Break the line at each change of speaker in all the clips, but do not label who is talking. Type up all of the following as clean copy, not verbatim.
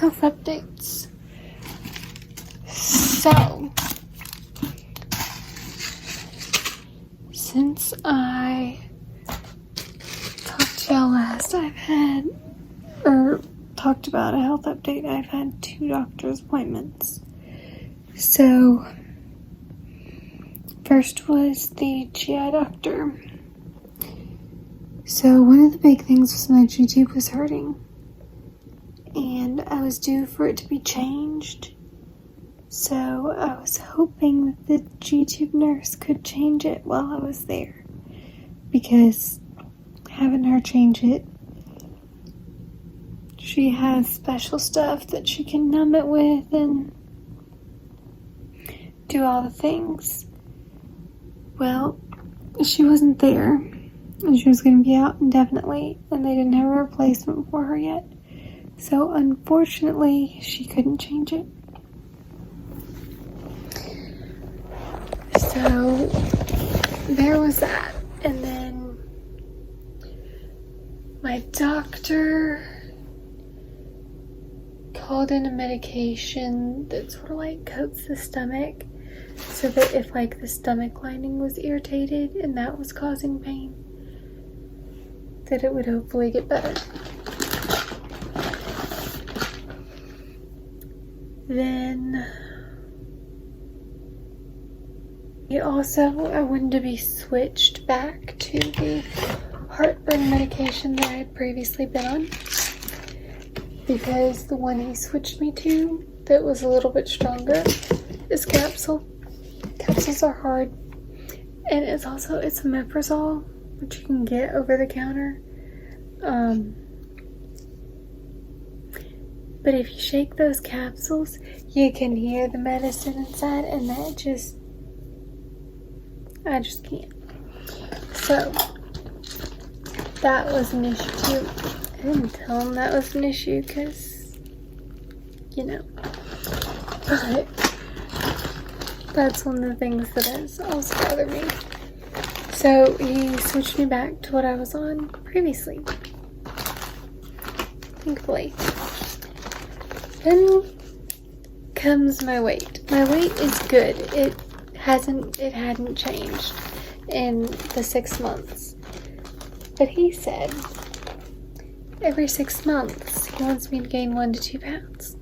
health updates. So, since I talked to y'all last, talked about a health update, I've had 2 doctor's appointments. So, first was the GI doctor. So, one of the big things was my G-tube was hurting. And I was due for it to be changed. So I was hoping that the G-tube nurse could change it while I was there. Because having her change it, she has special stuff that she can numb it with and do all the things. Well, she wasn't there. And she was going to be out indefinitely. And they didn't have a replacement for her yet. So, unfortunately, she couldn't change it. So, there was that. And then, my doctor called in a medication that sort of like coats the stomach. So that if like the stomach lining was irritated and that was causing pain, that it would hopefully get better. Then I wanted to be switched back to the heartburn medication that I had previously been on, because the one he switched me to that was a little bit stronger is capsule. Capsules are hard, and it's omeprazole, which you can get over the counter. But if you shake those capsules, you can hear the medicine inside, and I just can't. So, that was an issue too. I didn't tell him that was an issue because, but that's one of the things that has also bothered me. So, he switched me back to what I was on previously. Thankfully. Then comes my weight. My weight is good. It hadn't changed in the 6 months. But he said every 6 months he wants me to gain 1 to 2 pounds.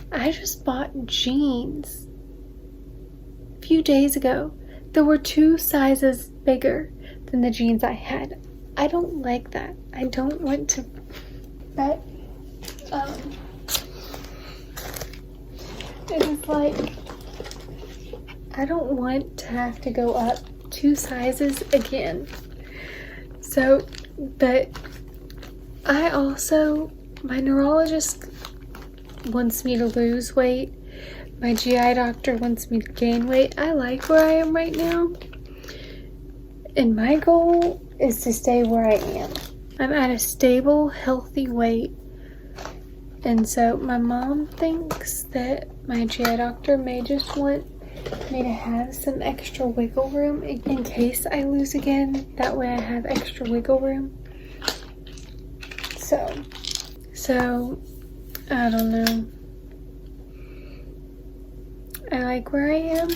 I just bought jeans a few days ago that were 2 sizes bigger than the jeans I had. I don't like that. I don't want to, but, it's like, I don't want to have to go up 2 sizes again. So, but my neurologist wants me to lose weight. My GI doctor wants me to gain weight. I like where I am right now. And my goal is to stay where I am. I'm at a stable, healthy weight. And so my mom thinks that my GI doctor may just want me to have some extra wiggle room in case I lose again. That way I have extra wiggle room. So I don't know. I like where I am,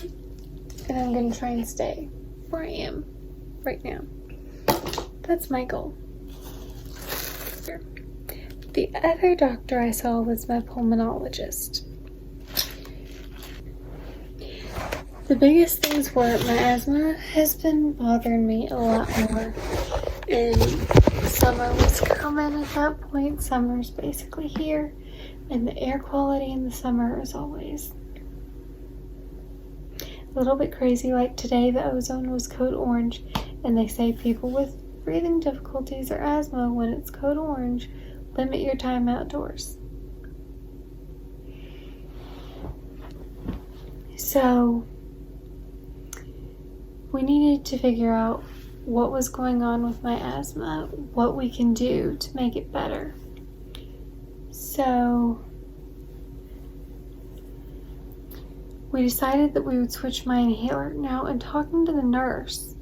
and I'm going to try and stay where I am right now. That's my goal. The other doctor I saw was my pulmonologist. The biggest things were my asthma has been bothering me a lot more. And summer was coming at that point. Summer's basically here. And the air quality in the summer is always a little bit crazy. Like today, the ozone was code orange. And they say people with breathing difficulties or asthma, when it's code orange, limit your time outdoors. So we needed to figure out what was going on with my asthma, what we can do to make it better. So we decided that we would switch my inhaler. Now, in talking to the nurse,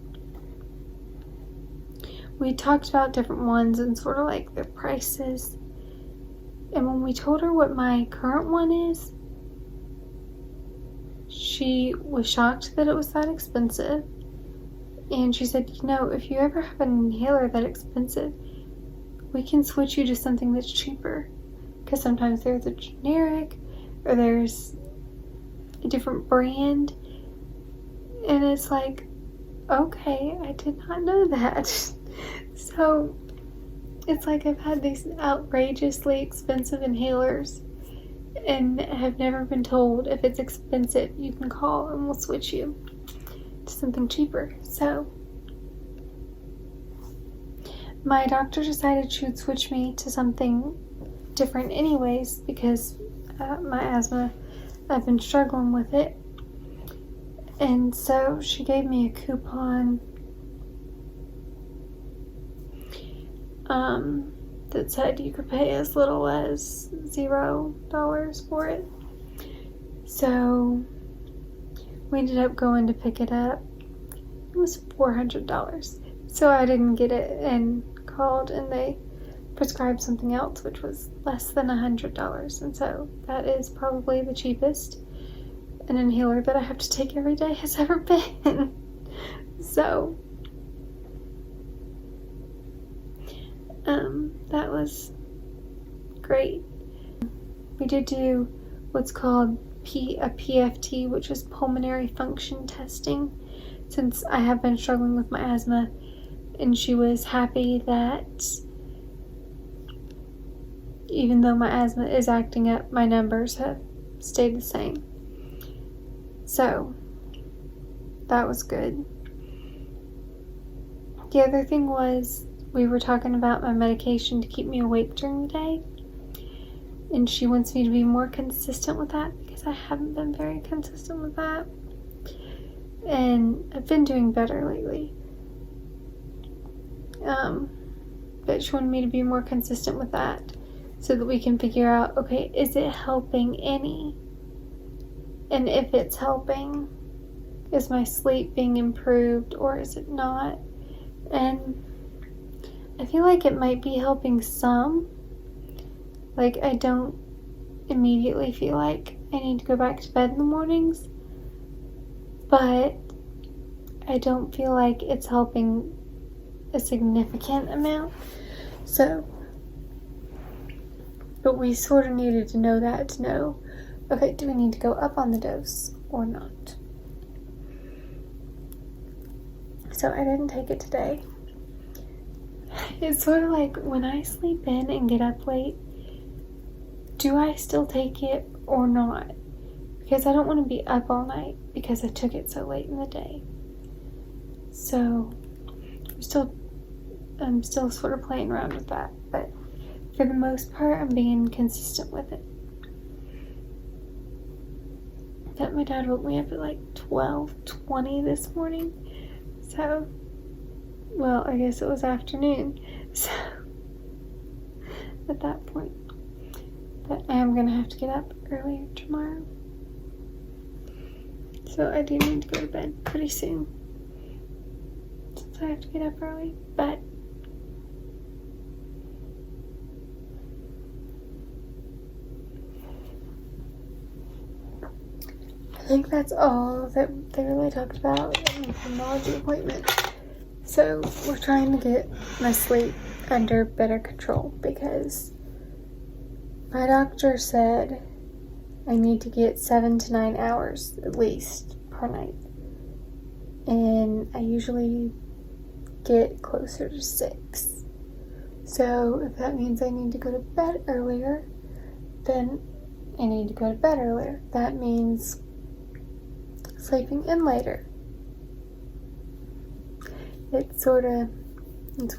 we talked about different ones and sort of like their prices. And when we told her what my current one is, she was shocked that it was that expensive. And she said, you know, if you ever have an inhaler that expensive, we can switch you to something that's cheaper. Because sometimes there's a generic or there's a different brand. And it's like, okay, I did not know that. So it's like I've had these outrageously expensive inhalers and have never been told if it's expensive, you can call and we'll switch you to something cheaper. So my doctor decided she would switch me to something different anyways because my asthma, I've been struggling with it. And so she gave me a coupon that said you could pay as little as $0 for it. So we ended up going to pick it up. It was $400. So I didn't get it and called and they prescribed something else which was less than $100. And so that is probably the cheapest an inhaler that I have to take every day has ever been. So that was great. We did do what's called a PFT, which is pulmonary function testing, since I have been struggling with my asthma, and she was happy that even though my asthma is acting up, my numbers have stayed the same. So that was good. The other thing was we were talking about my medication to keep me awake during the day, and she wants me to be more consistent with that because I haven't been very consistent with that, and I've been doing better lately. But she wanted me to be more consistent with that so that we can figure out, okay, is it helping any? And if it's helping, is my sleep being improved or is it not? And I feel like it might be helping some. Like, I don't immediately feel like I need to go back to bed in the mornings, but I don't feel like it's helping a significant amount. So, but we sort of needed to know that to know, okay, do we need to go up on the dose or not? So I didn't take it today. It's sort of like when I sleep in and get up late, do I still take it or not? Because I don't want to be up all night because I took it so late in the day. So I'm still sort of playing around with that, but for the most part, I'm being consistent with it. But my dad woke me up at like 12:20 this morning. So, well, I guess it was afternoon. So, at that point. But I am going to have to get up earlier tomorrow. So I do need to go to bed pretty soon, since I have to get up early. But I think that's all that they really talked about in the pulmonology appointment. So we're trying to get my sleep under better control because my doctor said I need to get 7 to 9 hours at least per night. And I usually get closer to 6. So if that means I need to go to bed earlier, then I need to go to bed earlier. That means sleeping in later. It's one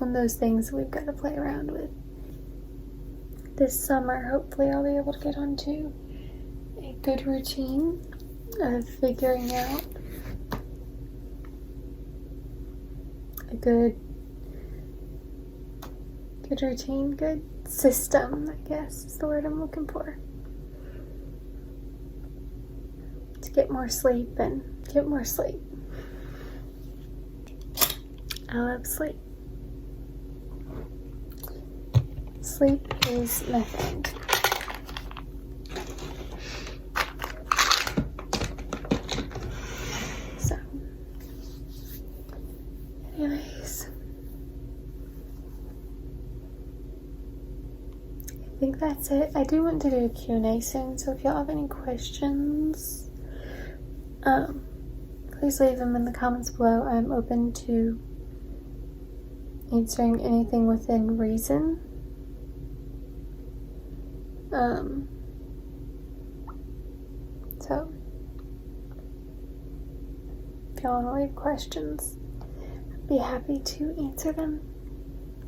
of those things we've got to play around with. This summer, hopefully I'll be able to get onto a good routine of figuring out a good routine, good system, I guess is the word I'm looking for. To get more sleep and get more sleep. I love sleep. sleep is my friend. So, anyways, I think that's it. I do want to do a Q&A soon, so if y'all have any questions, please leave them in the comments below. I'm open to answering anything within reason. So, if y'all want to leave questions, I'd be happy to answer them.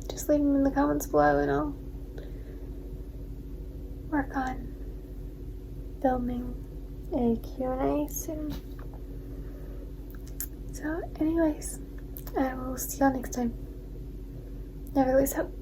Just leave them in the comments below and I'll work on filming a Q&A soon. So anyways, I will see y'all next time. Never lose hope.